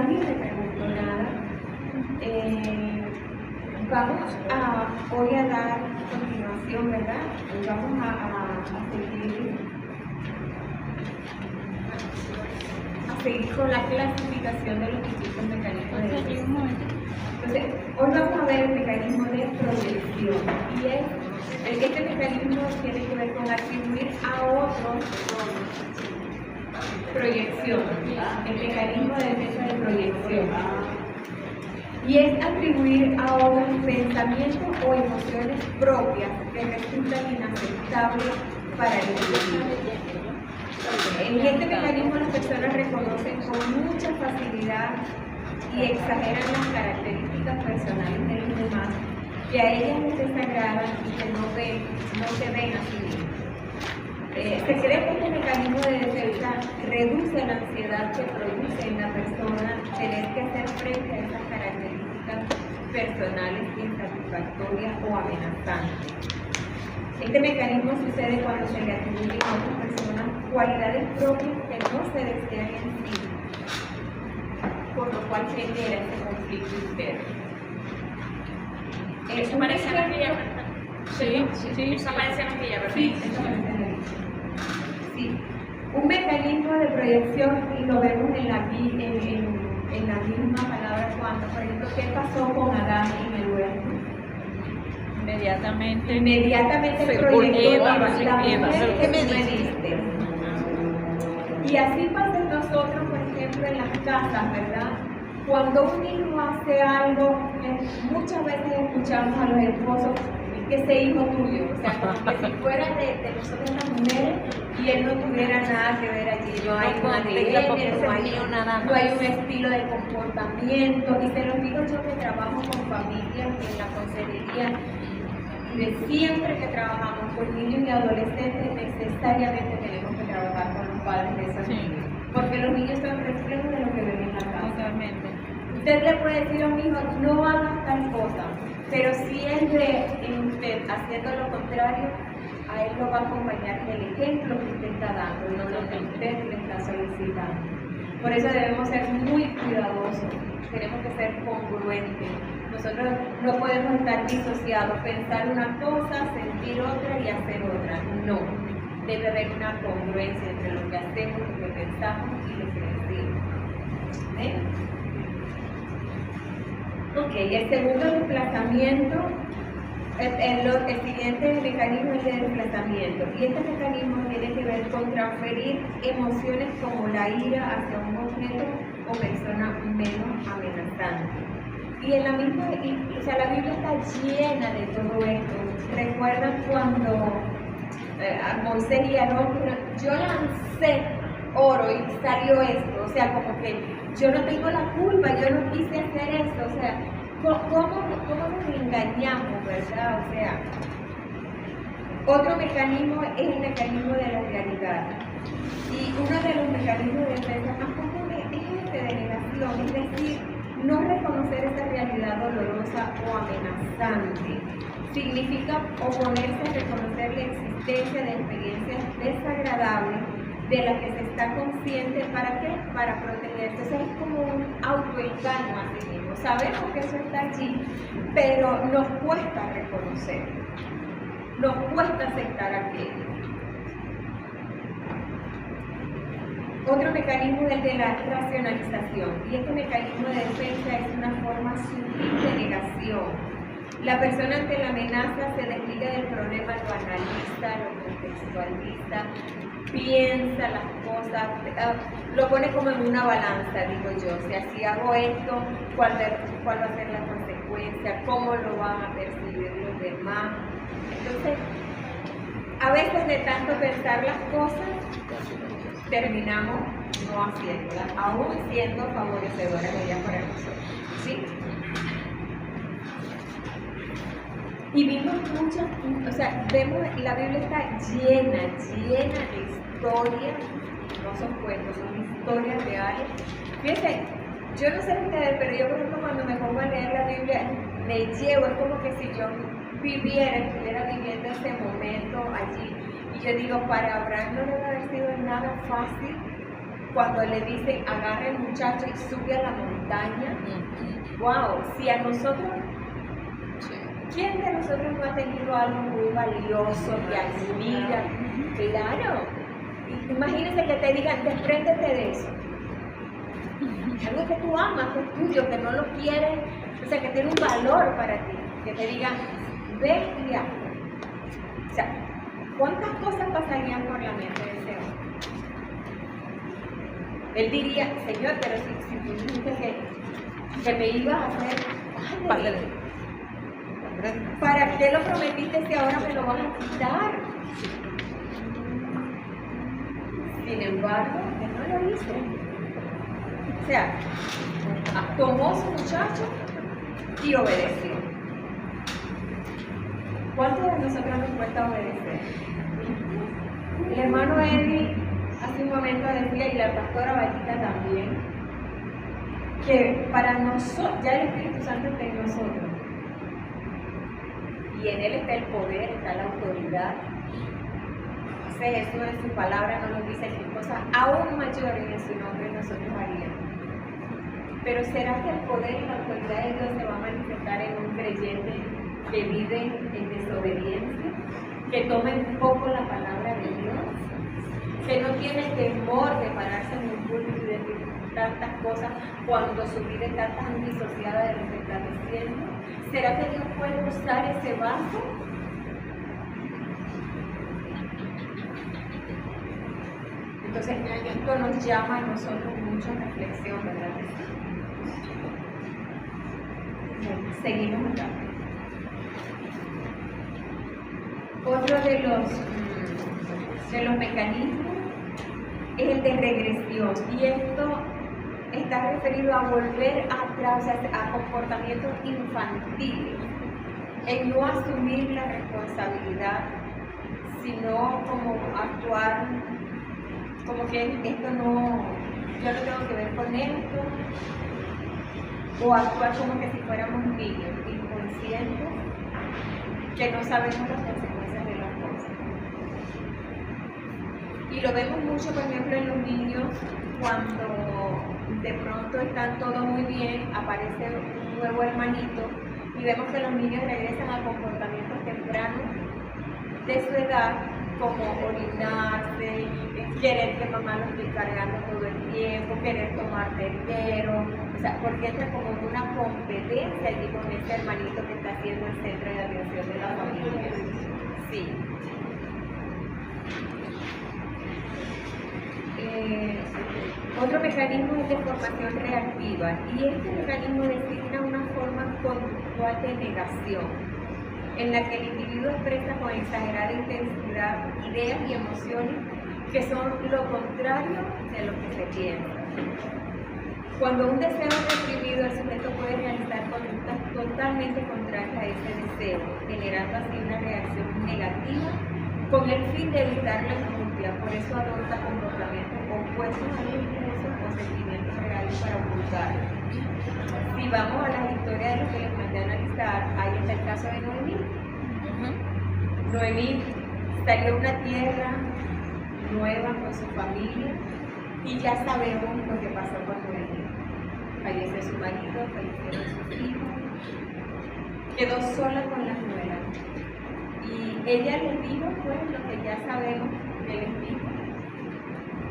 nadie me preguntó nada. Vamos hoy a dar continuación, ¿verdad? Vamos a seguir con la clasificación de los distintos mecanismos de defensa. Entonces, hoy vamos a ver el mecanismo de proyección, y este mecanismo tiene que ver con atribuir a otros proyección, el mecanismo de defensa de proyección, y es atribuir a otros pensamientos o emociones propias que resultan inaceptables para el individuo. En este mecanismo las personas reconocen con mucha facilidad y exageran las características personales de los demás que a ellas les desagradan y que no se ven a sí mismos. Se cree que este mecanismo de defensa reduce la ansiedad que produce en la persona tener que hacer frente a esas características personales insatisfactorias o amenazantes. Este mecanismo sucede cuando se le atribuyen a otras personas cualidades propias que no se desean en sí, por lo cual genera ese conflicto interno. Eso aparece en aquella, ¿verdad? Sí. Eso aparece en aquella, ¿verdad? Sí, eso aparece en aquella. Sí. Un mecanismo de proyección, y lo vemos en la misma palabra cuando, por ejemplo, ¿qué pasó con Adán en el huerto? Inmediatamente proyectó la mujer que me diste. Y así pasa en nosotros, por ejemplo, en las casas, ¿verdad? Cuando un hijo hace algo, muchas veces escuchamos a los esposos que ese hijo tuyo, o sea, como que si fuera de nosotros las mujeres y él no tuviera nada que ver allí, no hay un ADN, no hay un estilo de comportamiento, y se los digo yo que trabajo con familias en la consejería, de siempre que trabajamos con niños y adolescentes, necesariamente tenemos que trabajar con los padres de esas niñas, porque los niños son reflejos de lo que ven en la casa. Totalmente. Usted le puede decir a un hijo, no hagas tal cosa, pero si él ve en usted haciendo lo contrario, a él lo va a acompañar el ejemplo que usted está dando, no lo que usted le está solicitando. Por eso debemos ser muy cuidadosos, tenemos que ser congruentes. Nosotros no podemos estar disociados, pensar una cosa, sentir otra y hacer otra. No, debe haber una congruencia entre lo que hacemos, lo que pensamos y lo que decimos. Ok, el segundo desplazamiento, el siguiente mecanismo es el de desplazamiento, y este mecanismo tiene que ver con transferir emociones como la ira hacia un objeto o persona menos amenazante. Y en la misma, la Biblia está llena de todo esto. ¿Recuerdan cuando a Moisés y Aarón, yo lancé oro y salió esto? O sea, como que yo no tengo la culpa, yo no quise hacer esto. O sea, ¿cómo nos engañamos, verdad? O sea, otro mecanismo es el mecanismo de la realidad. Y uno de los mecanismos de defensa más comunes es este de negación, es decir, no reconocer esa realidad dolorosa o amenazante. Significa oponerse a reconocer la existencia de experiencias desagradables de las que se está consciente. ¿Para qué? Para protegerse. O sea, es como un autoengaño a sí mismo. Sabemos que eso está allí, pero nos cuesta reconocerlo. Nos cuesta aceptar aquello. Otro mecanismo es el de la racionalización, y este mecanismo de defensa es una forma sutil de negación. La persona ante la amenaza se desliga del problema, lo analiza, lo contextualiza, piensa las cosas, lo pone como en una balanza, digo yo. O sea, si hago esto, ¿cuál va a ser la consecuencia? ¿Cómo lo van a percibir los demás? Entonces, a veces de tanto pensar las cosas, terminamos no haciéndolas, aún siendo favorecedoras de ellas para nosotros. ¿Sí? Y vimos muchas, vemos, la Biblia está llena de historias, no son cuentos, son historias reales. Fíjense, yo no sé ustedes, pero yo por ejemplo cuando me pongo a leer la Biblia, me llevo, es como que si yo estuviera viviendo ese momento allí. Y yo digo, para Abraham no debe haber sido nada fácil cuando le dicen agarra el muchacho y sube a la montaña. Wow, si a nosotros, ¿quién de nosotros no ha tenido algo muy valioso que admira? Claro. Imagínense que te digan, despréndete de eso. Algo que tú amas, que es tuyo, que no lo quieres, o sea, que tiene un valor para ti. Que te digan, ve y hazlo. O sea, ¿cuántas cosas pasarían por la mente de ese hombre? Él diría, Señor, pero si tú dijiste que me ibas a hacer padre, ¿para qué lo prometiste si ahora me lo vas a quitar? Sin embargo, él no lo hizo. O sea, tomó su muchacho y obedeció. ¿Cuántos de nosotros nos cuesta obedecer? El hermano Eddie hace un momento decía, y la pastora Batita también, que para nosotros, ya el Espíritu Santo está en nosotros. Y en Él está el poder, está la autoridad. Jesús en su palabra no nos dice que cosas aún mayores en su nombre nosotros haríamos. Pero ¿será que el poder y la autoridad de Dios se va a manifestar en un creyente que vive en desobediencia? Que tome un poco la palabra de Dios, que no tiene temor de pararse en un púlpito y decir tantas cosas cuando su vida está tan disociada de lo que está diciendo. ¿Será que Dios puede usar ese vaso? Entonces esto nos llama a nosotros mucho a reflexión, ¿verdad? Seguimos acá. Otro de los mecanismos es el de regresión, y esto está referido a volver atrás, o sea, a comportamientos infantiles, en no asumir la responsabilidad, sino como actuar como que esto no, yo no tengo que ver con esto, o actuar como que si fuéramos niños inconscientes que no sabemos las consecuencias de las cosas. Y lo vemos mucho, por ejemplo, en los niños, cuando de pronto están todo muy bien, aparece un nuevo hermanito y vemos que los niños regresan a comportamientos tempranos de su edad, como orinarse, querer que mamá lo esté cargando todo el tiempo, querer tomar tetero, o sea, porque entra como en una competencia allí con este hermanito que está siendo el centro de atención de la familia. Sí. Otro mecanismo es de formación reactiva, y este mecanismo designa una forma conductual de negación, en la que el individuo expresa con exagerada intensidad ideas y emociones que son lo contrario de lo que se piensa. Cuando un deseo es reprimido, el sujeto puede realizar conductas totalmente contrarias a ese deseo, generando así una reacción negativa con el fin de evitar la angustia. Por eso adopta comportamientos opuestos a los impulsos o sentimientos reales para ocultarlos. Si vamos a la historia de lo que les mandé a analizar, ahí está el caso de Noemí. Noemí salió a una tierra nueva con su familia y ya sabemos lo que pasó con Noemí. Falleció su marido, fallecieron sus hijos, quedó sola con las nueras. Y ella les dijo pues lo que ya sabemos que les dijo.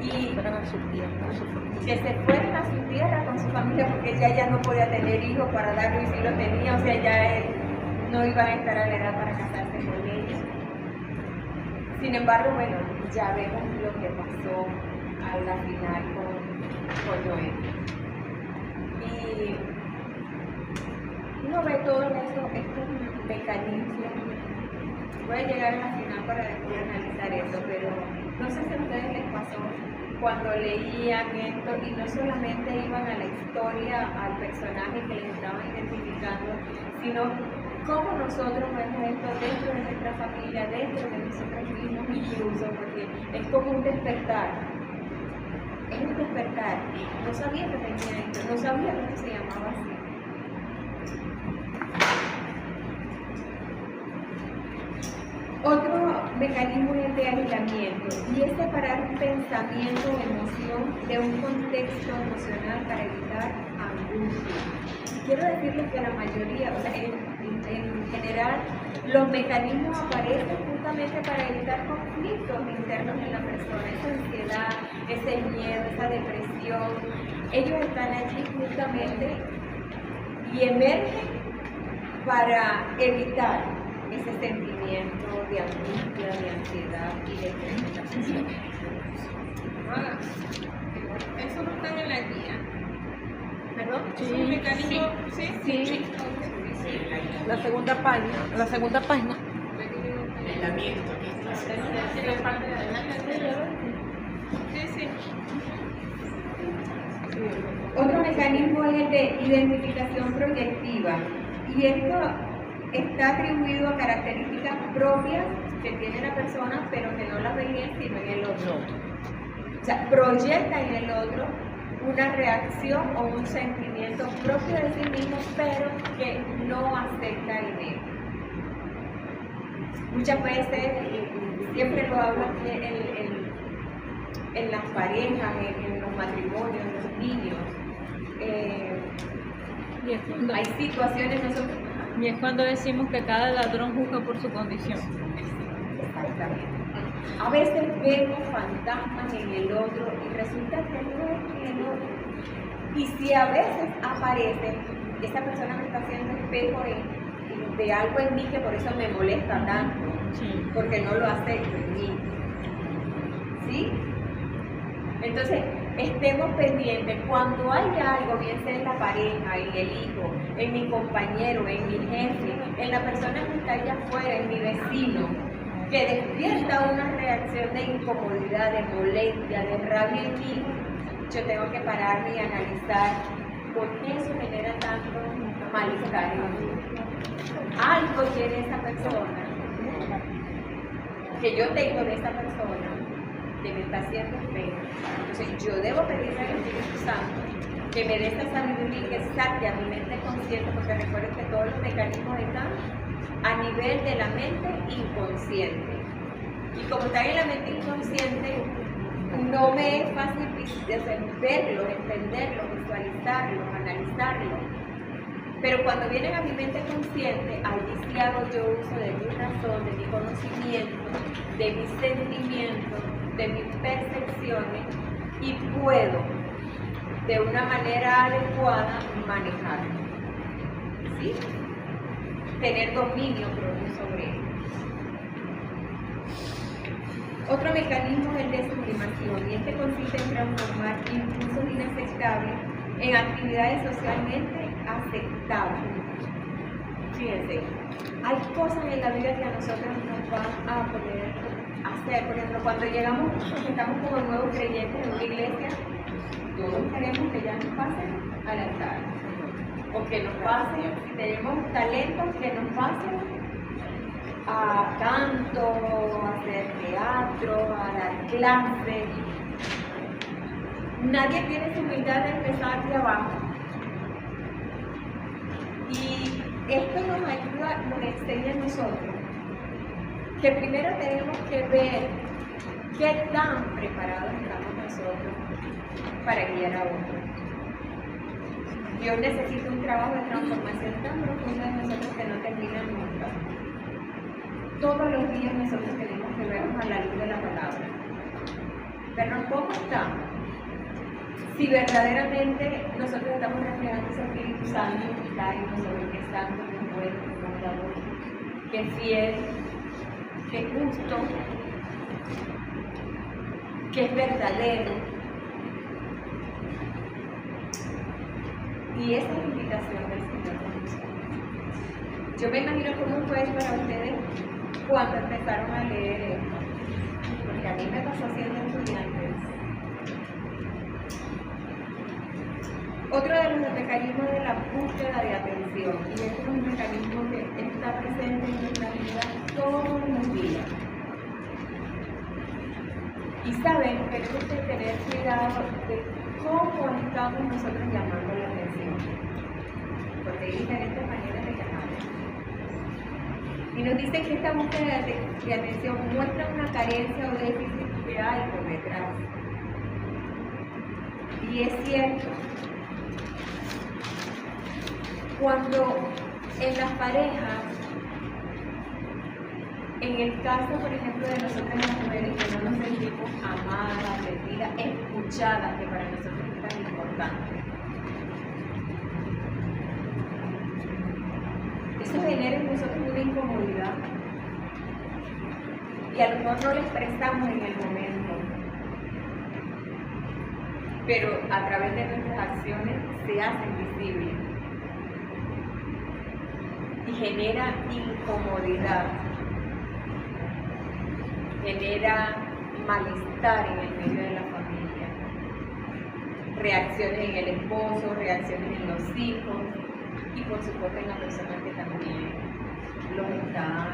Y que se fueran a su tierra con su familia, porque ella ya no podía tener hijos para darlo, y si lo tenía, o sea, ya él no iba a estar a la edad para casarse con ella. Sin embargo, bueno, ya vemos lo que pasó a la final con Noé. Y uno ve todos estos mecanismos. Voy a llegar a la final para después analizar eso, pero no sé si a ustedes les pasó cuando leían esto y no solamente iban a la historia, al personaje que les estaban identificando, sino cómo nosotros vemos esto dentro de nuestra familia, dentro de nosotros mismos incluso, porque es como un despertar. Es un despertar. No sabía que tenía esto, no sabía que esto se llamaba así. Otro mecanismo es el de aislamiento y es separar un pensamiento o emoción de un contexto emocional para evitar angustia. Quiero decirles que la mayoría, o sea, en general, los mecanismos aparecen justamente para evitar conflictos internos en la persona, esa ansiedad, ese miedo, esa depresión. Ellos están allí justamente y emergen para evitar ese sentimiento de angustia, de ansiedad y de preocupación. Eso no está en la guía. ¿Perdón? ¿Es un mecanismo? Sí. La segunda página. Aislamiento, aquí está. En la parte de adelante. Sí. Otro mecanismo es el de identificación proyectiva y esto está atribuido a características propias que tiene la persona pero que no las ve en él sino en el otro. O sea, proyecta en el otro una reacción o un sentimiento propio de sí mismo pero que no acepta en él. Muchas veces, siempre lo hablo aquí en las parejas, en los matrimonios, en los niños. Hay situaciones nosotros. Y es cuando decimos que cada ladrón juzga por su condición. Exactamente. A veces vemos fantasmas en el otro y resulta que no es en el otro. Y si a veces aparece, esa persona me está haciendo espejo de algo en mí que por eso me molesta tanto, Sí. porque no lo acepto en mí. ¿Sí? Entonces, estemos pendientes. Cuando hay algo, bien sea en la pareja, en el hijo, en mi compañero, en mi jefe, en la persona que está allá afuera, en mi vecino, que despierta una reacción de incomodidad, de molestia, de rabia en mí, yo tengo que pararme y analizar por qué eso genera tanto malestar en mí. Algo tiene esa persona que yo tengo de esa persona que me está haciendo espejo. Entonces yo debo pedirle al Espíritu Santo que me dé esta sabiduría y que saque a mi mente consciente, porque recuerden que todos los mecanismos están a nivel de la mente inconsciente. Y como están en la mente inconsciente, no me es fácil verlos, entenderlos, visualizarlos, analizarlos. Pero cuando vienen a mi mente consciente, allí sí hago yo uso de mi razón, de mi conocimiento, de mis sentimientos, de mis percepciones y puedo de una manera adecuada manejarlo. ¿Sí? Tener dominio propio sobre él. Otro mecanismo es el de sublimación y este consiste en transformar impulsos inaceptables en actividades socialmente aceptables. Fíjense, hay cosas en la vida que a nosotros nos van a poder hacer. Por ejemplo, cuando llegamos, estamos como nuevos creyentes en una iglesia, todos queremos que ya nos pasen al altar. O que nos pasen, si tenemos talentos, que nos pasen a canto, a hacer teatro, a dar clases. Nadie tiene esa humildad de empezar de abajo. Y esto nos ayuda, nos enseña a nosotros que primero tenemos que ver qué tan preparados estamos nosotros para guiar a otros. Dios necesita un trabajo de transformación tan profundo en nosotros que no termina nunca. Todos los días nosotros tenemos que vernos a la luz de la palabra. Vernos cómo estamos. Si verdaderamente nosotros estamos reflejando ese Espíritu Santo que está en nosotros, que es santo, que es bueno, que es bondador, que es fiel, que es justo, que es verdadero. Y esa es la invitación del Señor con nosotros. Yo me imagino cómo fue para ustedes cuando empezaron a leer esto, porque a mí me pasó siendo estudiante. Otro de los mecanismos de la búsqueda de atención, y este es un mecanismo que está presente en nuestra vida todos los días. Y sabemos que tenemos que tener cuidado de cómo estamos nosotros llamando la atención, porque hay diferentes maneras de llamarla. Y nos dicen que esta búsqueda de atención muestra una carencia o déficit de algo detrás. Y es cierto, cuando en las parejas, en el caso, por ejemplo, de nosotras las mujeres que no nos sentimos amadas, sentidas, escuchadas, que para nosotros es tan importante, eso genera en nosotros una incomodidad y a lo mejor no lo expresamos en el momento, pero a través de nuestras acciones se hacen visibles y genera incomodidad, genera malestar en el medio de la familia, reacciones en el esposo, reacciones en los hijos y por supuesto en la persona que también lo está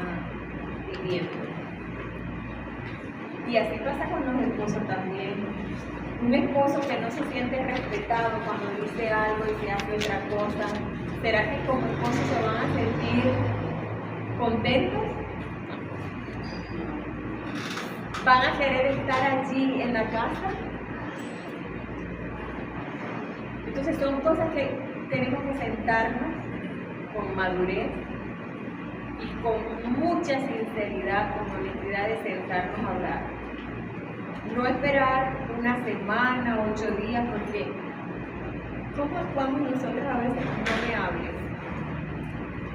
viviendo. Y así pasa con los esposos también. Un esposo que no se siente respetado cuando dice algo y se hace otra cosa, ¿será que como esposos se van a sentir contentos? ¿Van a querer estar allí en la casa? Entonces son cosas que tenemos que sentarnos con madurez y con mucha sinceridad, con honestidad de sentarnos a hablar. No esperar una semana, 8 días, porque ¿cómo actuamos nosotros a veces no me hables?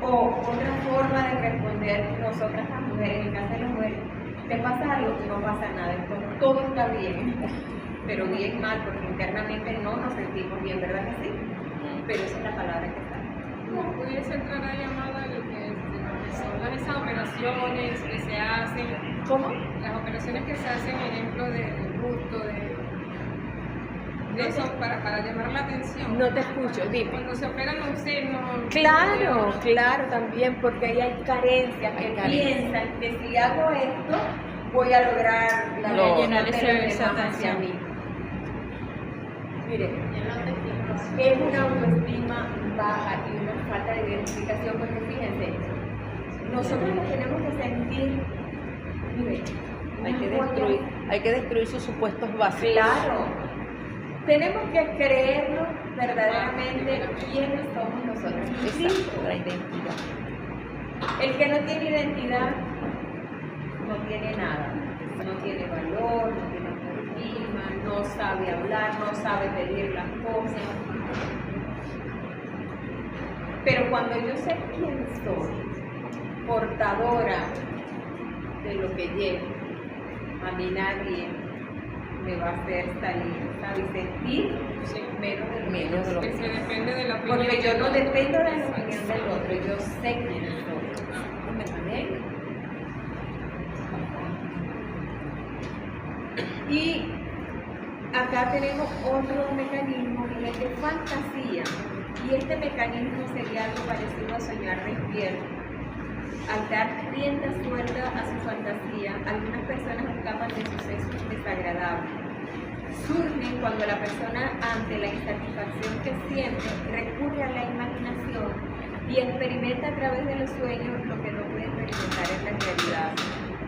O otra forma de responder nosotras las mujeres, en el caso de las mujeres, ¿te pasa algo? No pasa nada, entonces todo está bien, pero bien mal, porque internamente no nos sentimos bien, ¿verdad que sí? Pero esa es la palabra que está. ¿Cómo pudiese entrar a llamada lo que son esas operaciones que se hacen? ¿Cómo? Las operaciones que se hacen, ejemplo, de gusto, de eso, para llamar la atención. No te escucho, dime. Cuando se operan los senos. Claro, claro, también, porque ahí hay carencias que carencias. piensan que si hago esto voy a lograr la llenar atención de los esa demás hacia atención. mí. Mire, es una autoestima baja y una falta de identificación, porque fíjense, nosotros nos tenemos que sentir, mire, Hay que destruir sus supuestos básicos. claro, tenemos que creernos verdaderamente quiénes somos nosotros. Exacto, la identidad. El que no tiene identidad no tiene nada, no tiene valor, no tiene autoestima, no sabe hablar, no sabe pedir las cosas. Pero cuando yo sé quién soy, portadora de lo que llevo, a mí nadie me va a hacer salir, ¿sabes? Sentir Sí. menos de lo que Menos de lo Que se depende de la opinión. porque yo no del dependo de la otro. opinión del otro, yo sé quién soy. ¿Amén? Y acá tenemos otro mecanismo y es de fantasía. Y este mecanismo sería algo parecido a soñar despierto. Al dar rienda suelta a su fantasía, algunas personas escapan de sucesos desagradables. Surgen cuando la persona, ante la insatisfacción que siente, recurre a la imaginación y experimenta a través de los sueños lo que no puede experimentar en la realidad.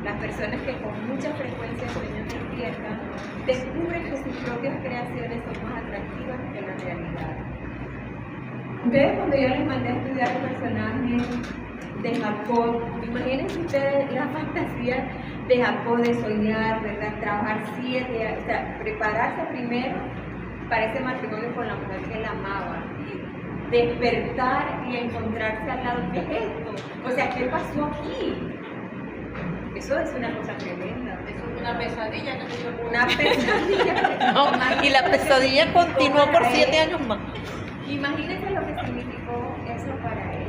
Las personas que con mucha frecuencia sueñan despiertas descubren que sus propias creaciones son más atractivas que la realidad. Ustedes, cuando yo les mandé a estudiar el personaje de Jacob, imagínense ustedes la fantasía de Jacob de soñar, ¿verdad? Trabajar 7 años, o sea, prepararse primero para ese matrimonio con la mujer que él amaba, y despertar y encontrarse al lado. ¿Qué es esto? O sea, ¿qué pasó aquí? Eso es una cosa tremenda. Eso es una pesadilla, ¿no? Una pesadilla. No, y la pesadilla continuó por 7 años más. Imagínense lo que significó eso para él.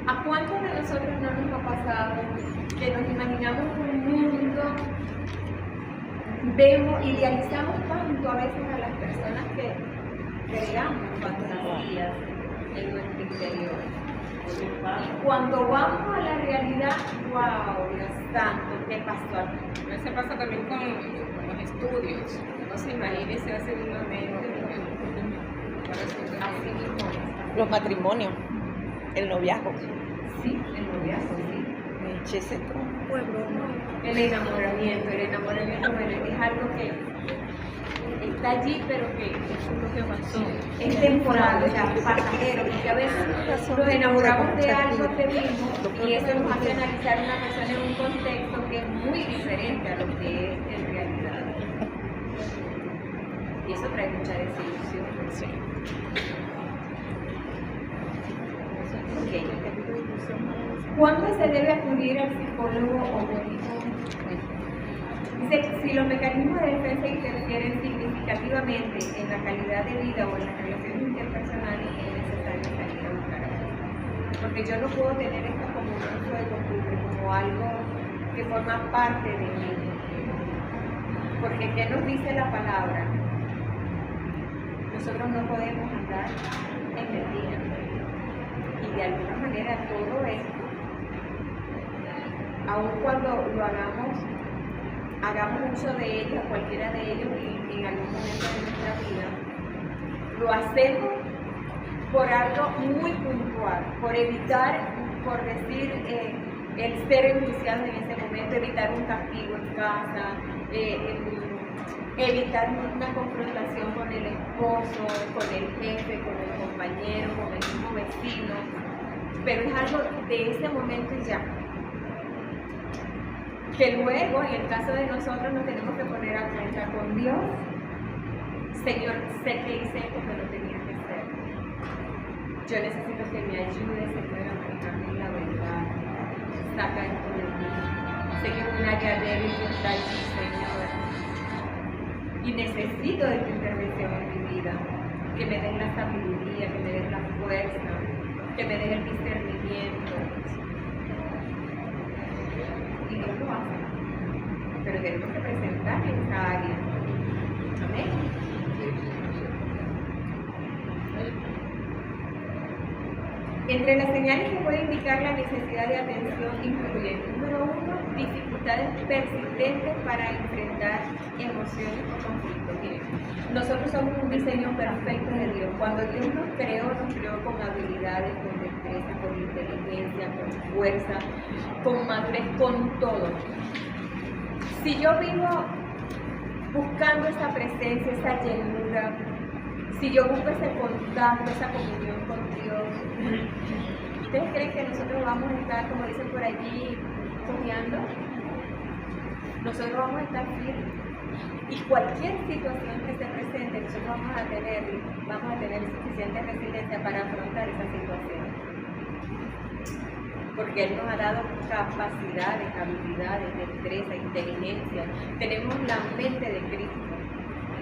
¿A cuántos de nosotros no nos ha pasado que nos imaginamos un mundo, vemos, idealizamos tanto a veces a las personas que creamos fantasías en nuestro interior? Y cuando vamos a la realidad, wow, Dios santo, ¿qué pasó aquí? Eso pasa también con los estudios. No se imagine, se hace una mente. Así mismo es. Los matrimonios, el noviazgo. Sí, el noviazgo, sí. Ese trompo de broma. El enamoramiento, bueno, es algo que está allí, pero que Lo que pasó. es temporal, o sea, pasajero, porque a veces nos enamoramos de algo que vimos y eso nos hace analizar a una persona en un contexto que es muy diferente a lo que es en realidad. Y eso trae mucha desilusión. Sí. Ok. ¿Cuándo se debe acudir al psicólogo o médico? Dice, si los mecanismos de defensa interfieren significativamente en la calidad de vida o en las relaciones interpersonales, es necesario salir a buscar ayuda. Porque yo no puedo tener esto como un uso de costumbre, como algo que forma parte de mí. Porque ¿qué nos dice la palabra? Nosotros no podemos andar en mentira. Y de alguna manera todo esto, aun cuando lo hagamos uso de ellos, cualquiera de ellos en algún momento de nuestra vida, lo hacemos por algo muy puntual, por evitar, por decir, el ser enjuiciado en ese momento, evitar un castigo en casa, evitar una confrontación con el esposo, con el jefe, con el compañero, con el mismo vecino, pero es algo de ese momento y ya. Que luego, en el caso de nosotros, nos tenemos que poner a cuenta con Dios. Señor, sé que hice esto que no tenía que hacer. Yo necesito que me ayude, Señor, a manejar la verdad. Saca esto de mí. Sé que es un área débil que está allí, Señor. Y necesito de tu intervención en mi vida. Que me des la sabiduría, que me des la fuerza, que me des el discernimiento. Y Dios lo hace, pero tenemos que presentar esa área. Amén. Entre las señales que puede indicar la necesidad de atención incluyen, número 1, dificultades persistentes para enfrentar emociones o conflictos. Miren, nosotros somos un diseño perfecto de Dios. Cuando Dios nos creó con habilidades, con destreza, con inteligencia, con fuerza, con madurez, con todo. Si yo vivo buscando esa presencia, esa llenura, si yo busco ese contacto, esa comunión con Dios, ¿ustedes creen que nosotros vamos a estar, como dicen por allí, cojeando? Nosotros vamos a estar firmes. Y cualquier situación que se presente, nosotros vamos a tener suficiente resiliencia para afrontar esa situación. Porque Él nos ha dado capacidades, habilidades, destreza, inteligencia. Tenemos la mente de Cristo,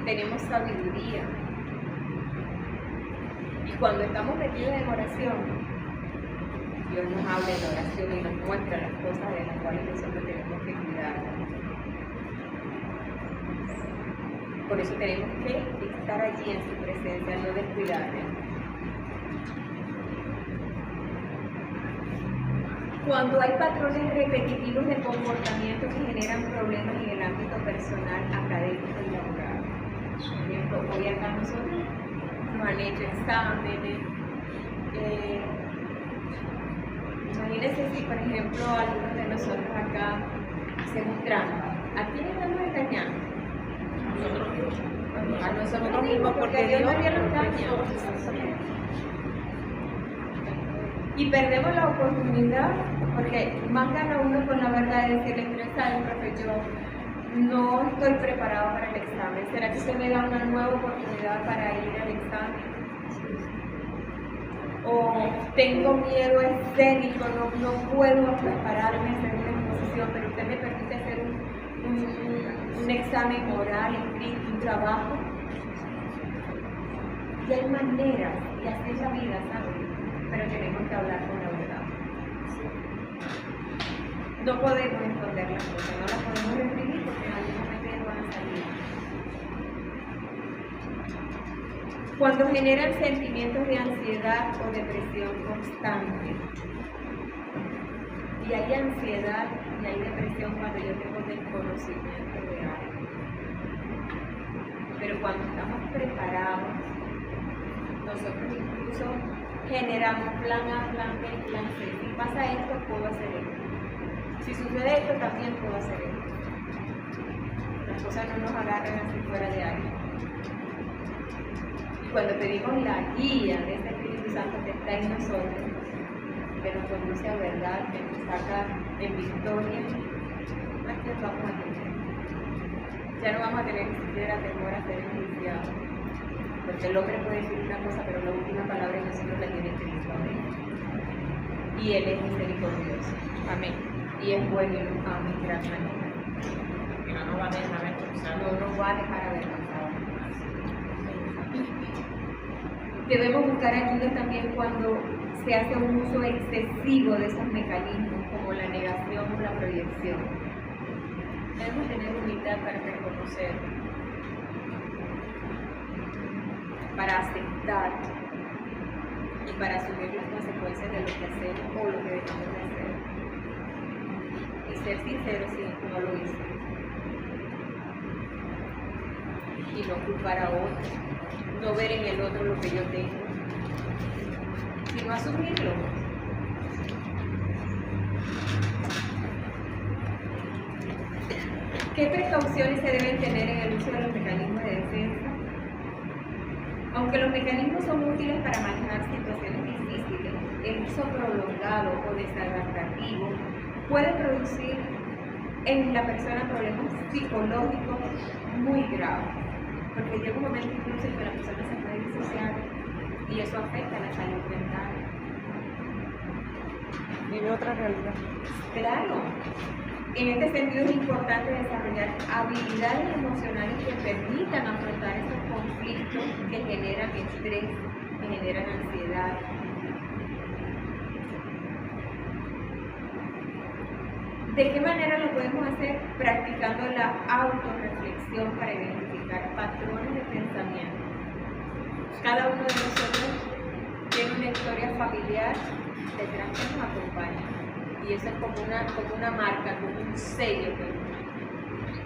tenemos sabiduría. Y cuando estamos metidos en oración, Dios nos habla en oración y nos muestra las cosas de las cuales nosotros tenemos que cuidar. Por eso tenemos que estar allí en su presencia, no descuidarle. Cuando hay patrones repetitivos de comportamiento que generan problemas en el ámbito personal, académico y laboral. Por ejemplo, hoy acá nosotros nos han hecho exámenes. Imagínense si, por ejemplo, algunos de nosotros acá hacemos trampa. ¿A quién estamos engañando? A nosotros mismos, porque Dios nadie nos engaña. Y perdemos la oportunidad, porque más gana uno con la verdad de decirle, pero sabe, profe, yo no estoy preparado para el examen. ¿Será que usted me da una nueva oportunidad para ir al examen? O tengo miedo escénico, no puedo prepararme a hacer una exposición, pero usted me permite hacer un examen oral, escrito, un trabajo. Y hay maneras, y así es la vida, ¿sabes? Pero tenemos que hablar con la verdad. No podemos esconder las cosas, no las podemos reprimir porque en algún momento ellas van a salir. Cuando generan sentimientos de ansiedad o depresión constante. Y hay ansiedad y hay depresión cuando yo tengo desconocimiento de algo. Pero cuando estamos preparados, nosotros incluso generamos plan A, plan B, plan C. Si pasa esto, puedo hacer esto. Si sucede esto, también puedo hacer esto. Las cosas no nos agarran así fuera de aire. Y cuando pedimos la guía de este Espíritu Santo que está en nosotros, que nos conduce a verdad, que nos saca en victoria, aquí nos vamos a tener. Ya no vamos a tener ni siquiera temor a ser enjuiciados. Porque el hombre puede decir una cosa, pero la última palabra en nosotros la tiene Cristo. Amén. Y Él es misericordioso. Amén. Y es bueno y nos ama en gran manera. Y no nos va a dejar avergonzar. No nos va a dejar avergonzados. Debemos buscar ayuda también cuando se hace un uso excesivo de esos mecanismos, como la negación o la proyección. Debemos tener humildad para reconocer, para aceptar y para asumir las consecuencias de lo que hacemos o lo que dejamos de hacer. Y ser sinceros si no lo hice. Y no culpar a otro, no ver en el otro lo que yo tengo, sino asumirlo. ¿Qué precauciones se deben tener en el uso de los mecanismos de defensa? Aunque los mecanismos son útiles para manejar situaciones difíciles, el uso prolongado o desadaptativo puede producir en la persona problemas psicológicos muy graves, porque llega un momento incluso en que la persona se puede disociar y eso afecta a la salud mental. Vive otra realidad. Claro. En este sentido es importante desarrollar habilidades emocionales que permitan afrontar estos conflictos que generan estrés, que generan ansiedad. ¿De qué manera lo podemos hacer? Practicando la autorreflexión para identificar patrones de pensamiento. Cada uno de nosotros tiene una historia familiar detrás que nos acompaña. Y eso es como una marca, como un sello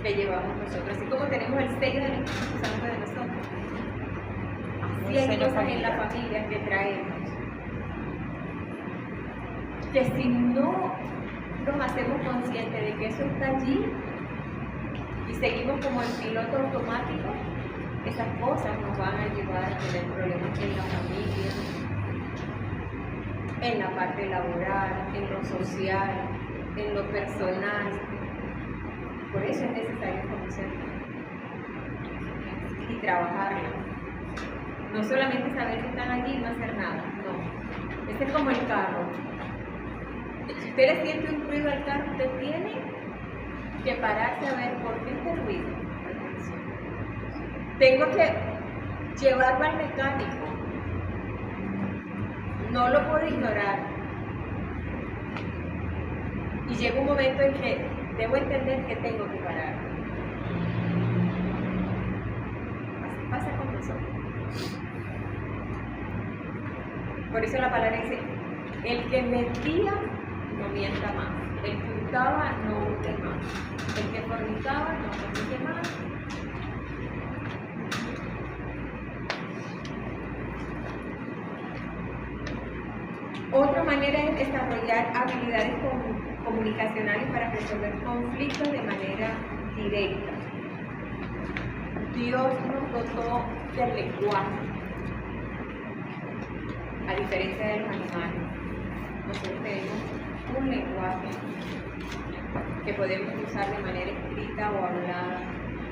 que llevamos nosotros. Así como tenemos el sello del Espíritu Santo de nosotros. Así hay cosas en la familia que traemos. Que si no nos hacemos conscientes de que eso está allí y seguimos como el piloto automático, esas cosas nos van a llevar a tener problemas en la familia, en la parte laboral, en lo social, en lo personal. Por eso es necesario conocerlo y trabajarlo. No solamente saber que están allí y no hacer nada, no. Este es como el carro. Si usted le siente un ruido al carro, usted tiene que pararse a ver por qué este ruido. Tengo que llevarlo al mecánico. No lo puedo ignorar. Y llega un momento en que debo entender que tengo que parar. Así pasa con nosotros. Por eso la palabra dice, el que mentía no mienta más. El que hurtaba no hurte más. El que fornicaba no fornique más. Otra manera es desarrollar habilidades comunicacionales para resolver conflictos de manera directa. Dios nos dotó del lenguaje, a diferencia de los animales. Nosotros tenemos un lenguaje que podemos usar de manera escrita o hablada,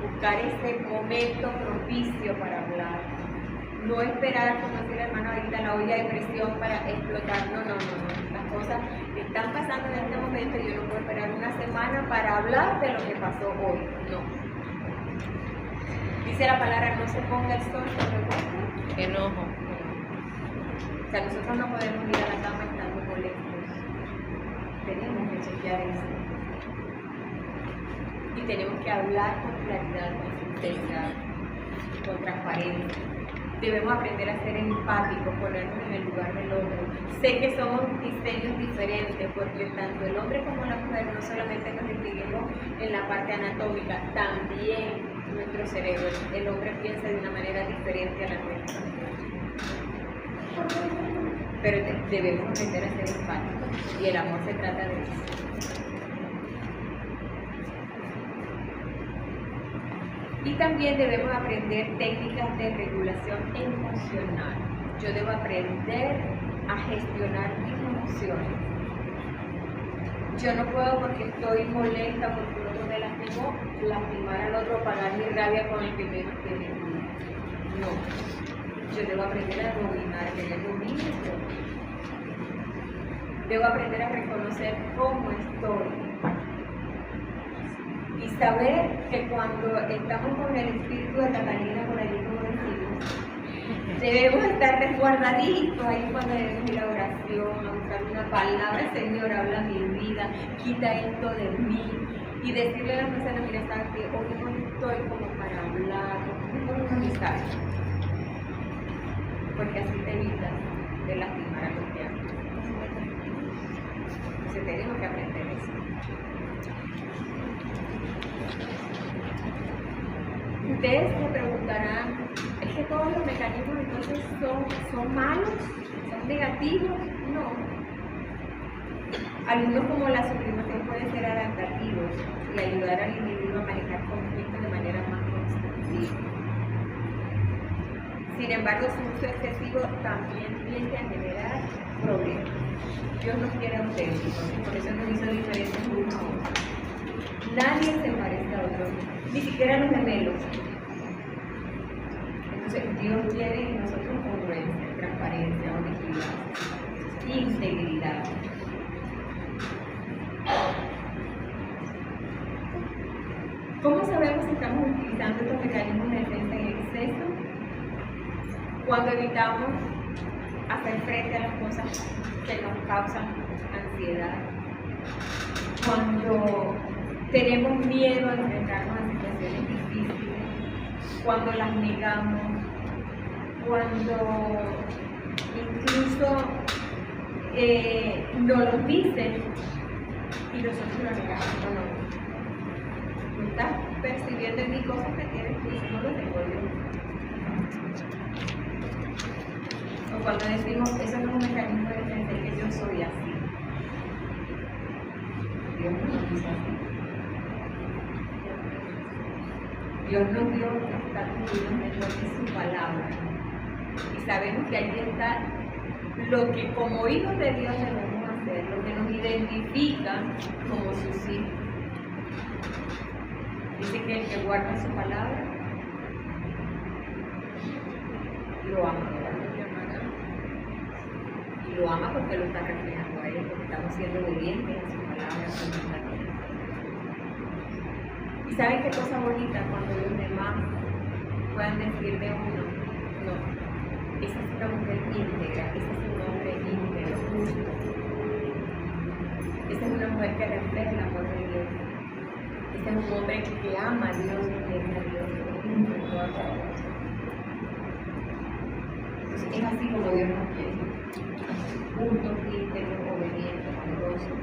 buscar ese momento propicio para hablar. No esperar, como decía la hermana ahorita, la olla de presión para explotar. No. Las cosas que están pasando en este momento, yo no puedo esperar una semana para hablar de lo que pasó hoy. No. Dice la palabra, no se ponga el sol sobre el rostro. Enojo. O sea, nosotros no podemos ir a la cama estando molestos. Tenemos que chequear eso. Y tenemos que hablar con claridad, con sinceridad, con transparencia. Debemos aprender a ser empáticos, ponernos en el lugar del otro. Sé que somos diseños diferentes, porque tanto el hombre como la mujer no solamente nos distinguimos en la parte anatómica, también nuestro cerebro. El hombre piensa de una manera diferente a la nuestra. pero debemos aprender a ser empáticos y el amor se trata de eso. Y también debemos aprender técnicas de regulación emocional. Yo debo aprender a gestionar mis emociones. Yo no puedo, porque estoy molesta porque el otro me lastimó, lastimar al otro, pagar mi rabia con el que menos tiene. No. Yo debo aprender a dominar, que yo domine esto. Debo aprender a reconocer cómo estoy. Y saber que cuando estamos con el espíritu de Catalina, por allí como decimos, debemos estar resguardaditos ahí cuando debemos ir a oración, a buscar una palabra. Señor, habla mi vida, quita esto de mí. Y decirle a la persona, mira, sabes que hoy no estoy como para hablar, no puedo organizar. Porque así te evitas de lastimar a los que amas. Entonces tenemos que aprender eso. Ustedes se preguntarán, ¿es que todos los mecanismos entonces son malos? ¿Son negativos? No. Algunos, como la sublimación, pueden ser adaptativos y ayudar al individuo a manejar conflictos de manera más constructiva. Sin embargo, su uso excesivo también tiende a generar problemas. Dios nos quiere auténticos, y por eso nos hizo diferentes unos a otros. Nadie se parece a otro, ni siquiera los gemelos. Entonces, Dios quiere en nosotros congruencia, transparencia, honestidad, integridad. ¿Cómo sabemos si estamos utilizando estos mecanismos de defensa en exceso? Cuando evitamos hacer frente a las cosas que nos causan ansiedad, cuando tenemos miedo a enfrentarnos a situaciones difíciles, cuando las negamos, cuando incluso nos lo dicen y nosotros lo negamos. No estás percibiendo en mí cosas que tienes tú, no lo tengo yo. O cuando decimos, eso no es un mecanismo de defensa, es que yo soy así. Dios no nos hizo así. Dios nos dio estatus y nos metió en su palabra. Y sabemos que allí está lo que como hijos de Dios debemos hacer, lo que nos identifica como sus hijos. Dice que el que guarda su palabra lo ama. Y lo ama porque lo está reflejando a él, porque estamos siendo obedientes a su palabra, a su mandato. Y saben qué cosa bonita cuando los demás puedan decir de uno, no, esa es una mujer íntegra, ese es un hombre íntegro, justo. Esa es una mujer que refleja el amor de Dios. Ese es un hombre que ama a Dios y tiene a Dios junto en todas las cosas. Entonces es así como Dios nos quiere. Juntos, íntegros, obedientes, amorosos.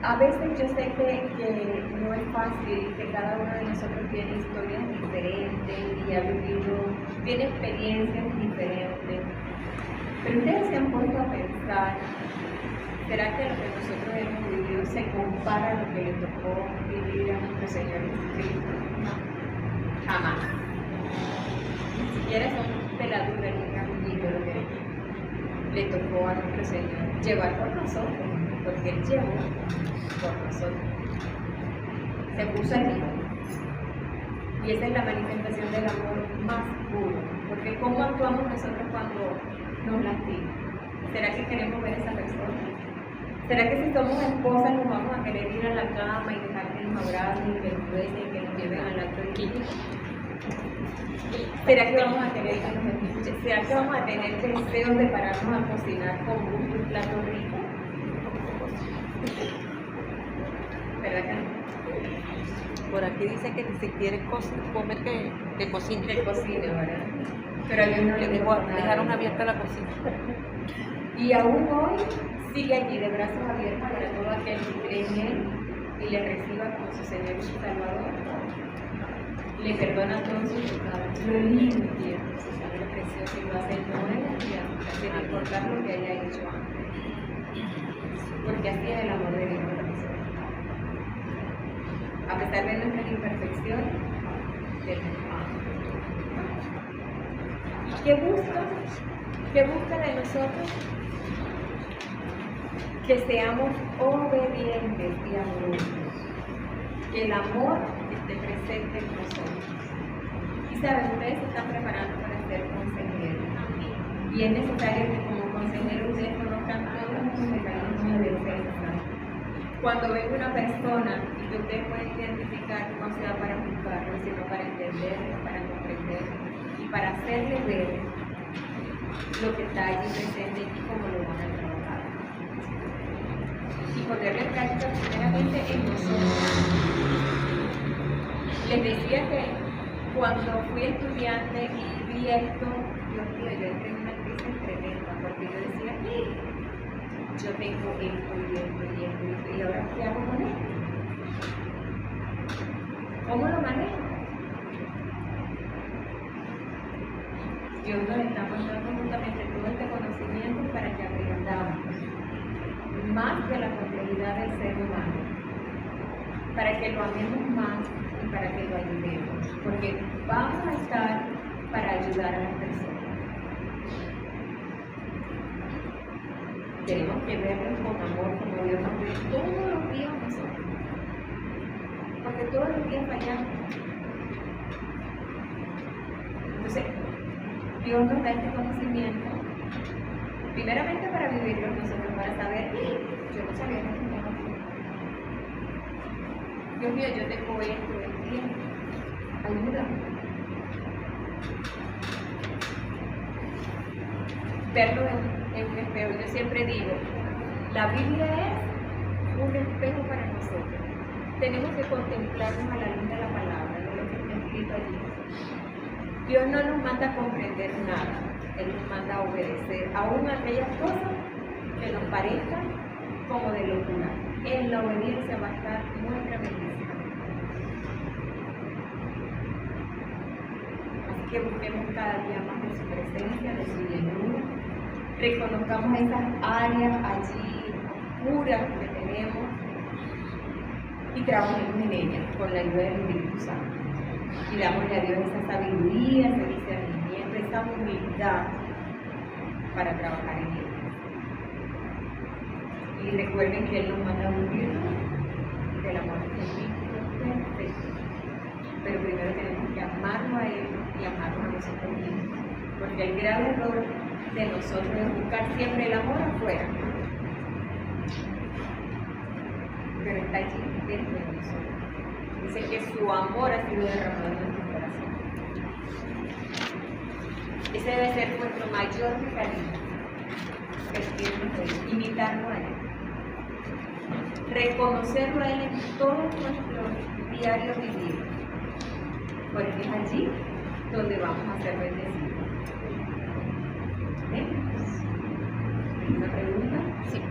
A veces yo sé que no es fácil, que cada uno de nosotros tiene historias diferentes y ha vivido, tiene experiencias diferentes. Pero ustedes se han puesto a pensar, ¿será que lo que nosotros hemos vivido se compara a lo que le tocó vivir a nuestro Señor Jesucristo? Jamás. Ni siquiera son peladuras ni caminitos lo que le tocó a nuestro Señor llevar por nosotros, porque Él llevó por nosotros. Se puso allí. Y esa es la manifestación del amor más puro. Porque ¿cómo actuamos nosotros cuando nos lastiman? ¿Será que queremos ver a esa persona? ¿Será que si somos esposas nos vamos a querer ir a la cama y dejar que nos abracen y que nos besen y que nos lleven al acto de quillo? ¿Será que vamos a querer que nos escuchen? ¿Será que vamos a tener deseos de pararnos a cocinar con gusto un plato rico? ¿Verdad que no? Por aquí dice que si quieres comer que cocine. Que cocine, ¿verdad? Pero a Dios no le dejaron abierta la cocina. Y aún hoy sigue allí de brazos abiertos para todo aquel que cree en Él y le reciba como su Señor y su Salvador. Le perdona todos sus pecados, lo limpia, su sangre preciosa y lo hace no en el día, sin importar lo que haya hecho antes. Porque así es el amor de Dios por nosotros. A pesar de nuestras imperfecciones, Él nos ama. ¿Y qué busca? ¿Qué busca de nosotros? Que seamos obedientes y amorosos. Que el amor esté presente en nosotros. Y saben, ustedes se están preparando para ser consejeros. Y es necesario que como consejeros ustedes conozcan todos los mecanismos de defensa. Cuando venga una persona y que ustedes pueden identificar que no sea para juzgarlo, sino para entenderlo, para comprenderlo y para hacerle ver lo que está allí presente y cómo lo van a trabajar. Y ponerlo en práctica primeramente en nosotros. Les decía que cuando fui estudiante y vi esto, Dios mío, yo entré en una crisis tremenda, porque yo decía, yo tengo esto y esto y esto y esto, y ahora ¿qué hago con esto? ¿Cómo lo manejo? Dios nos está mostrando justamente todo este conocimiento para que aprendamos más de la complejidad del ser humano, para que lo amemos más y para que lo ayudemos, porque vamos a estar para ayudar a las personas. Tenemos que verlos con amor, como Dios nos ve todos los días nosotros, porque todos los días fallamos. Entonces, Dios nos da este conocimiento, primeramente para vivirlo nosotros, para saber, yo no sabía que tenía aquí. Dios mío, yo tengo esto, ayúdame. Verlo en un espejo. Yo siempre digo, la Biblia es un espejo para nosotros. Tenemos que contemplarnos a la luz de la palabra, de lo que está escrito allí. Dios no nos manda a comprender nada, Él nos manda a obedecer, aún aquellas cosas que nos parezcan como de locura. En la obediencia va a estar nuestra bendición. Así que busquemos cada día más de su presencia, de su llenura. Reconozcamos esas áreas allí puras que tenemos y trabajemos en ellas con la ayuda del Espíritu Santo. Y dámosle a Dios esa sabiduría, ese discernimiento, esa humildad para trabajar en ellas. Y recuerden que Él nos manda a vivir del amor perfecto. Pero primero tenemos que amarlo a Él y amarlo a nosotros mismos. Porque el grave error de nosotros es buscar siempre el amor afuera. Pero está allí dentro de nosotros. Dice que su amor ha sido derramado en nuestro corazón. Ese debe ser nuestro mayor mecanismo. Vestirnos de Él, imitarlo a Él. Reconocerlo a Él en todos nuestros diarios vividos. Porque es allí donde vamos a ser bendecidos. ¿Una pregunta? Sí.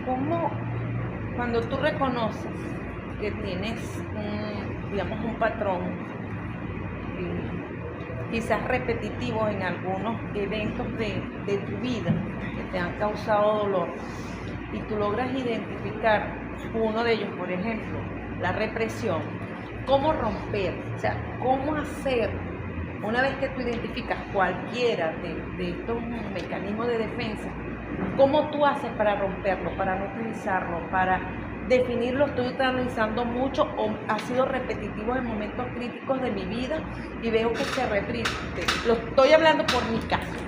¿Cómo, cuando tú reconoces que tienes un patrón quizás repetitivo en algunos eventos de tu vida que te han causado dolor y tú logras identificar uno de ellos, por ejemplo, la represión, cómo romper, o sea, cómo hacer, una vez que tú identificas cualquiera de estos mecanismos de defensa, cómo tú haces para romperlo, para no utilizarlo, para definirlo? Estoy utilizando mucho o ha sido repetitivo en momentos críticos de mi vida y veo que se repite. Lo estoy hablando por mi caso.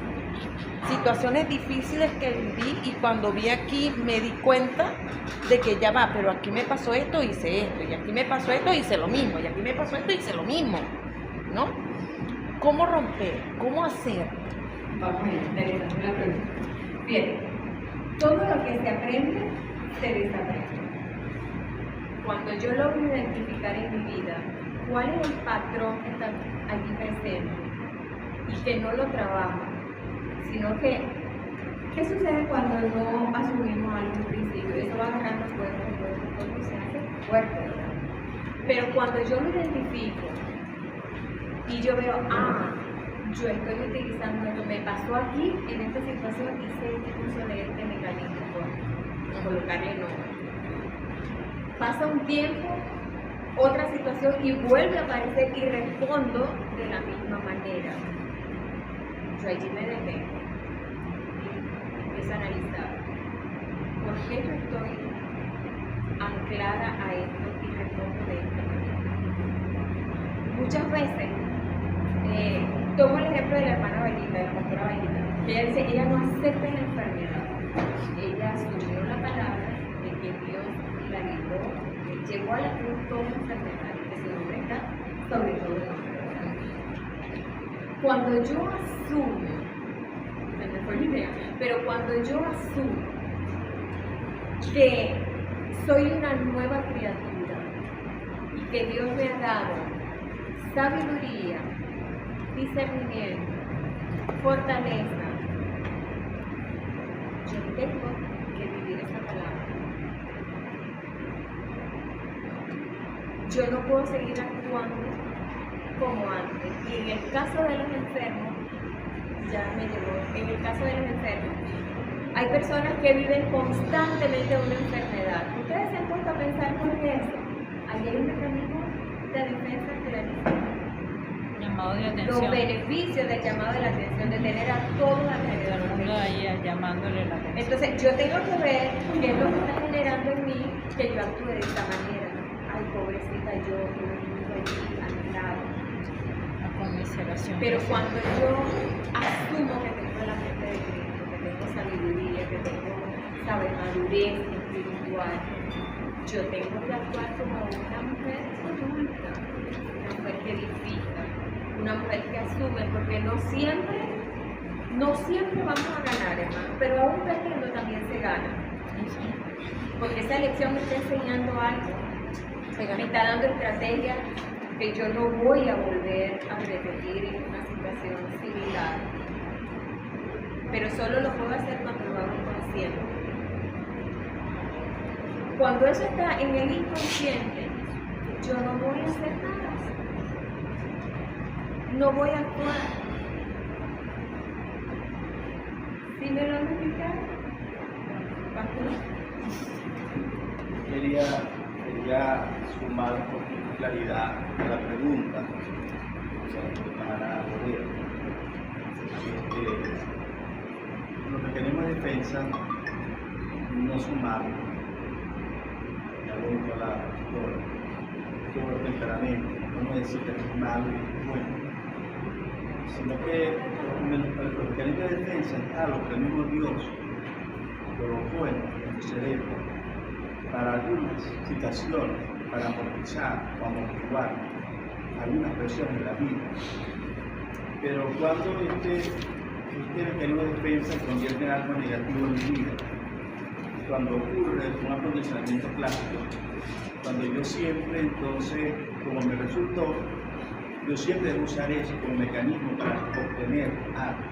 Situaciones difíciles que viví y cuando vi aquí me di cuenta de que ya va, pero aquí me pasó esto, hice esto, y aquí me pasó esto, hice lo mismo, y aquí me pasó esto, hice lo mismo, ¿no? ¿Cómo romper? ¿Cómo hacer? Vamos a ver, interesante la pregunta. Bien, todo lo que se aprende, se desaprende. Cuando yo logro identificar en mi vida cuál es el patrón que está allí presente y que no lo trabajo, sino que, ¿qué sucede cuando no asumimos algún principio? Eso va agarrando fuerza, se hace fuerte, ¿verdad? Pero cuando yo lo identifico y yo veo, yo estoy utilizando esto, me pasó aquí, en esta situación, hice este uso de este mecanismo por colocarle nombre. Pasa un tiempo, otra situación y vuelve a aparecer y respondo de la misma manera. Yo allí me detengo y empiezo a analizar por qué yo estoy anclada a esto y respondo de esta manera. Muchas veces, tomo el ejemplo de la hermana Bailita, de la pastora Bailita, que ella dice, ella no acepta la enfermedad, ella asumió la palabra de que Dios la libró, que llegó a la cruz toda enfermedad, que su nombre está sobre todo el nombre. Cuando yo asumo, se me fue la idea, pero cuando yo asumo que soy una nueva criatura y que Dios me ha dado sabiduría, discernimiento, fortaleza, yo tengo que vivir esa palabra. Yo no puedo seguir actuando como antes. Y en el caso de los enfermos, ya me llegó, en el caso de los enfermos, hay personas que viven constantemente una enfermedad. ¿Ustedes se han puesto a pensar por qué eso? Ahí hay un mecanismo de defensa que la dice. Llamado de Los atención. beneficios del llamado de la atención, de tener a todos alrededor. Todo el mundo ahí llamándole la atención. Entonces, yo tengo que ver qué es lo que está generando en mí que yo actúe de esta manera. Ay, pobrecita yo, todo el mundo allí a mi lado. La conmiseración. Pero cuando yo asumo que tengo la mente de Cristo, que tengo sabiduría, que tengo, ¿sabes?, madurez espiritual, yo tengo que actuar como una mujer adulta, una mujer que edifica, una mujer que asume, porque no siempre vamos a ganar, hermano, pero aún perdiendo también se gana. Porque esa lección me está enseñando algo, me está dando estrategias que yo no voy a volver a repetir en una situación similar. Pero solo lo puedo hacer cuando lo hago consciente. Cuando eso está en el inconsciente, yo no voy a hacer nada. No voy a actuar. ¿Sí me lo han explicado? Quería sumar un poquito de claridad a la pregunta para poder. Los mecanismos de defensa no son malos, ya lo dijo la doctora, todo temperamento, no decir que es malo y bueno, sino que los mecanismos de defensa es algo que el mismo Dios colocó en tu cerebro para algunas situaciones, para amortizar o amortiguar algunas presiones de la vida. Pero cuando este mecanismo de defensa se convierte en algo negativo en mi vida, cuando ocurre un acondicionamiento clásico, cuando yo siempre, entonces, como me resultó, yo siempre debo usar eso como mecanismo para obtener algo.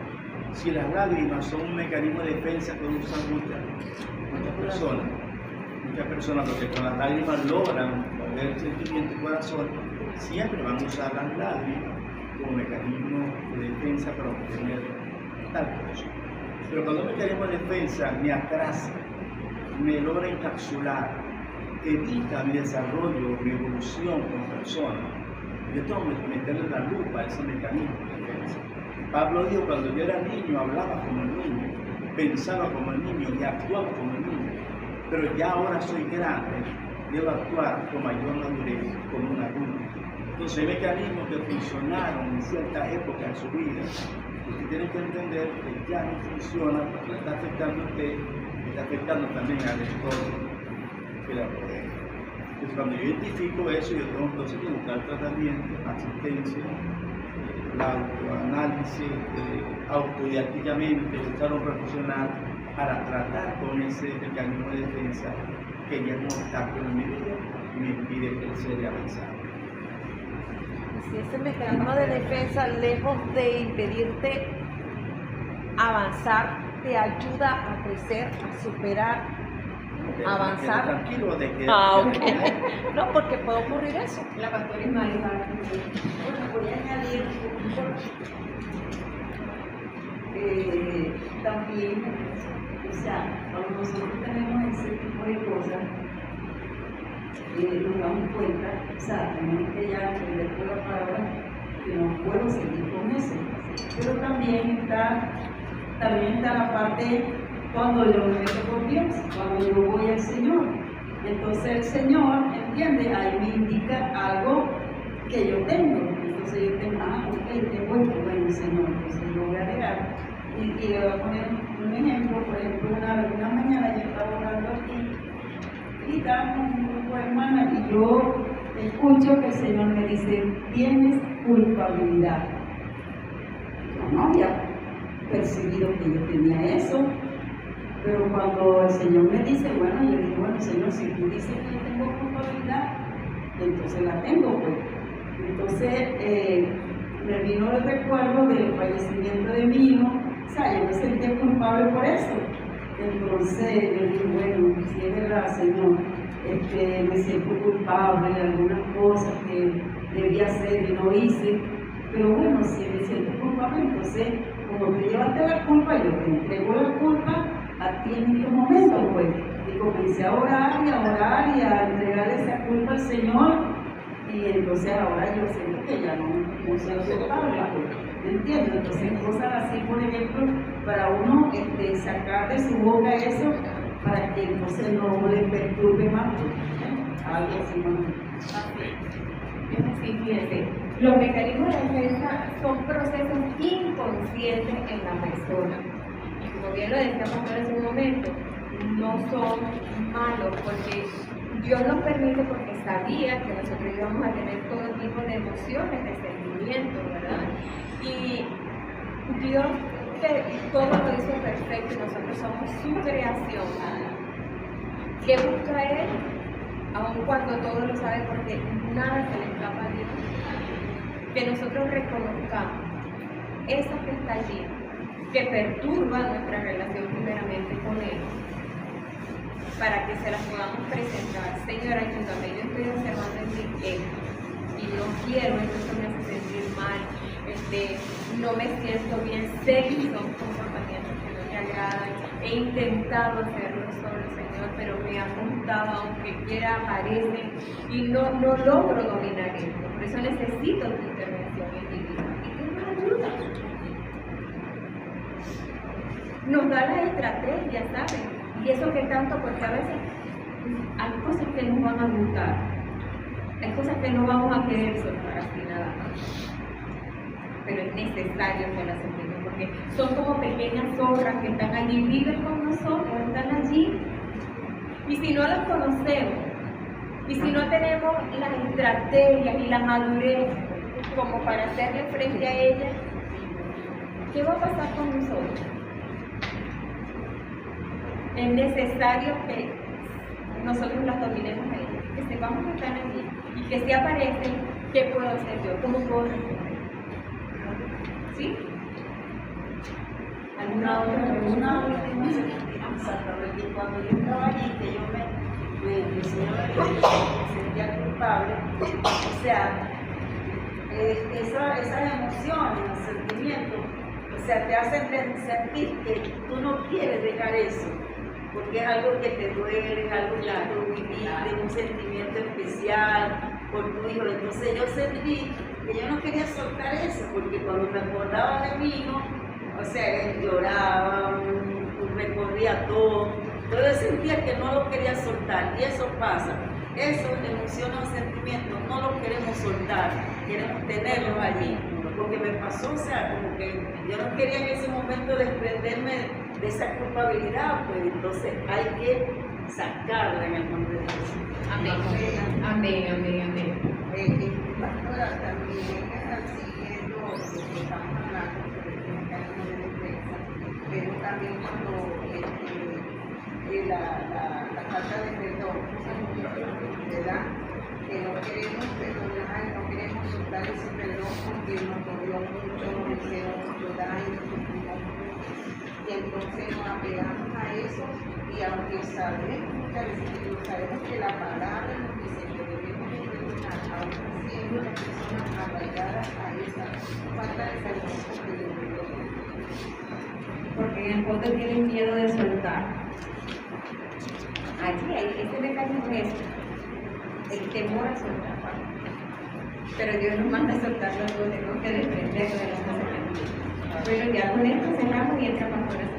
Si las lágrimas son un mecanismo de defensa que usan muchas personas, porque con las lágrimas logran mover sentimiento y corazón, siempre van a usar las lágrimas como mecanismo de defensa para obtener tal cosa. Pero cuando un mecanismo de defensa me atrasa, me logra encapsular, evita mi desarrollo, mi evolución como persona, yo tengo que meterle la lupa a ese mecanismo de defensa. Pablo dijo, cuando yo era niño, hablaba como el niño, pensaba como el niño y actuaba como el niño. Pero ya ahora soy grande, debo actuar con mayor madurez, como un adulto. Entonces, hay mecanismos que funcionaron en cierta época de su vida. Usted tiene que entender que ya no funciona porque le está afectando a usted, y está afectando también al entorno que la rodea. Entonces, cuando yo identifico eso, yo tengo entonces que buscar tratamiento, asistencia, el autoanálisis, autodidácticamente, buscar un profesional para tratar con ese mecanismo de defensa que ya es un obstáculo en mi vida y me impide crecer y avanzar. Si ese mecanismo de defensa, lejos de impedirte avanzar, te ayuda a crecer, a superar avanzar. Tranquilo de que... Ok. No, porque puede ocurrir eso. La pastora Ismael. Bueno, voy a añadir un poquito. También, o sea, cuando nosotros tenemos ese tipo de cosas, nos damos cuenta, o sea, tenemos que ya entender por la palabra que no puedo seguir con eso. Pero también está la parte cuando yo me meto con Dios, cuando yo voy al Señor. Entonces el Señor, ¿entiende? Ahí me indica algo que yo tengo. Entonces yo tengo, ok, tengo esto, bueno, Señor, entonces yo voy a agregar. Y le voy a poner un ejemplo, por ejemplo, una mañana yo estaba orando aquí y estábamos un grupo de hermanas y yo escucho que el Señor me dice, tienes culpabilidad. Yo no había percibido que yo tenía eso, pero cuando el Señor me dice, bueno, yo digo, bueno, Señor, si tú dices que yo tengo culpabilidad, entonces la tengo, pues. Entonces, me vino el recuerdo del fallecimiento de mi hijo, o sea, yo me sentía culpable por eso. Entonces, yo digo, bueno, si es verdad, Señor, me siento culpable de algunas cosas que debía hacer y no hice, pero bueno, si me siento culpable, entonces, como te llevaste la culpa, yo te entrego la culpa a ti en estos momentos, pues. Y comencé a orar y a entregarle esa culpa al Señor. Y entonces ahora yo siento que ya no soy culpable, ¿entiendes? Entonces cosas así, por ejemplo, para uno sacar de su boca eso, para que entonces no le perturbe más, algo así más. Sí, fíjense, los mecanismos de defensa son procesos inconscientes en la persona. Y como bien lo decíamos en un momento, no son malos porque Dios nos permite porque sabía que nosotros íbamos a tener todo tipo de emociones, de sentimientos, ¿verdad? Y Dios todo lo hizo perfecto y nosotros somos su creación. ¿Qué busca Él? Aun cuando todo lo sabe, porque nada se le escapa a Dios. Que nosotros reconozcamos eso que está allí, que perturba nuestra relación primeramente con Él, para que se las podamos presentar. Señor, ayúdame, yo estoy observando en mi esto y no quiero, esto me hace sentir mal, no me siento bien, sé que son comportamientos que no me agradan, he intentado hacerlo solo, Señor, pero me ha apuntado, aunque quiera aparecen y no logro dominar esto, por eso necesito tu intervención en mi vida y tú nos ayudas. Nos da la estrategia, ¿sabes? Y eso que tanto, porque a veces hay cosas que nos van a gustar, hay cosas que no vamos a querer soltar así nada más, pero es necesario que las soltemos, porque son como pequeñas obras que están allí, viven con nosotros, están allí, y si no las conocemos, y si no tenemos las estrategias y la madurez como para hacerle frente a ellas, ¿qué va a pasar con nosotros? Es necesario que nosotros las dominemos a ellas, que sepamos que están allí y que si aparecen, ¿qué puedo hacer yo? ¿Cómo puedo responder? ¿Sí? Una última porque cuando yo estaba allí, que yo el Señor me sentía culpable, o sea, esas emociones, los sentimientos, o sea, te hacen sentir que tú no quieres dejar eso, porque es algo que te duele, es algo que tú viviste, un sentimiento especial por tu hijo. Entonces yo sentí que yo no quería soltar eso, porque cuando me acordaba de mi hijo, o sea, él lloraba, recorría todo, pero yo sentía que no lo quería soltar, y eso pasa. Esos emociones o sentimientos no los queremos soltar, queremos tenerlos allí, porque me pasó, o sea, como que yo no quería en ese momento desprenderme de esa culpabilidad, pues entonces hay que sacarla en el nombre de Jesús. Amén, amén, amén, amén. Pastora, también siguiendo lo que estamos hablando sobre el mecanismo de defensa, pero también cuando la falta de perdón, ¿verdad? Que no queremos perdonar, no queremos soltar ese perdón porque nos dolió mucho, nos hicieron mucho daño, sufrimos mucho, y entonces nos apegamos a eso, y aunque sabemos esclarecido. Sabemos que la palabra nos dice que debemos entrenar aún siendo las personas arraigadas a esa falta de salud que les provoca. Porque en el fondo tienen miedo de soltar. Allí hay ese mecanismo es el temor a soltar. Pero Dios nos manda a soltarlo, tenemos que desprenderlo de las cosas que nos. Bueno, ya con esto cerramos y entramos por